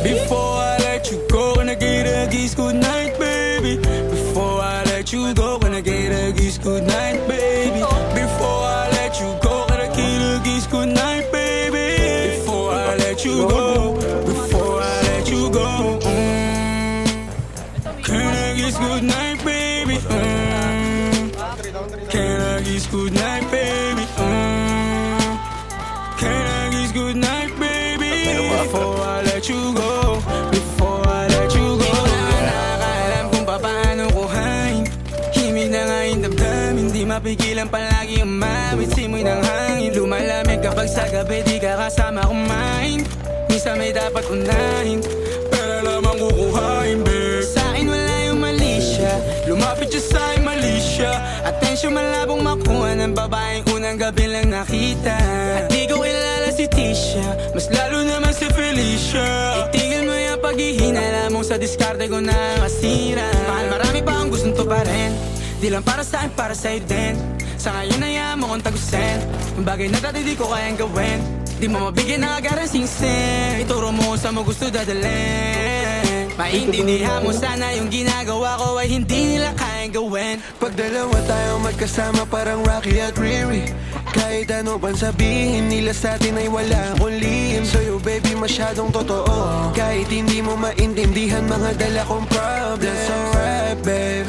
Before I let you go, can I get a kiss goodnight, baby? Before I let you go, can I get a kiss goodnight, baby? Before I let you go, can I get a kiss goodnight, baby? Before I let you go, before I let you go, can I kiss goodnight, baby? Can I kiss goodnight, baby? Can I kiss goodnight, baby? Before I let you go, before I let you go. Di ko na nakakaalam kung paano kuhain. Himig na nga yung damdamin, di mapigilan palagi umawit. Simoy ng hangin, lumalamig kapag sa gabi di ka kasama kumain. Minsan may dapat unahin, pero lamang kukuhain, babe. Sa'kin wala yung mali siya, lumapit siya sa'kin mali siya. Atensyon malabong makuha ng babaeng unang gabi lang nakita. At di ko kilala si Tisha, mas lalo naman si Felicia. Itigil mo yung paghihinala mong sa diskarte ko na masira. Mahal, marami pa ang gustong to pa rin, di lang para sa'kin, para sa'yo din. Sa ngayon hayaan mo kong tagusin ang bagay na dati di ko kayang gawin. Di mo mabigyan ng agarang sing-sing, ituro mo kung saan mo gusto dadalhin. Maintindihan mo sana yung ginagawa ko ay hindi nila kayang gawin. Pag dalawa tayo magkasama parang Rocky at Riri, kahit ano pang sabihin nila sa atin ay wala akong lihim. Sa'yo baby masyadong totoo, kahit hindi mo maintindihan mga dala kong problems. That's alright babe,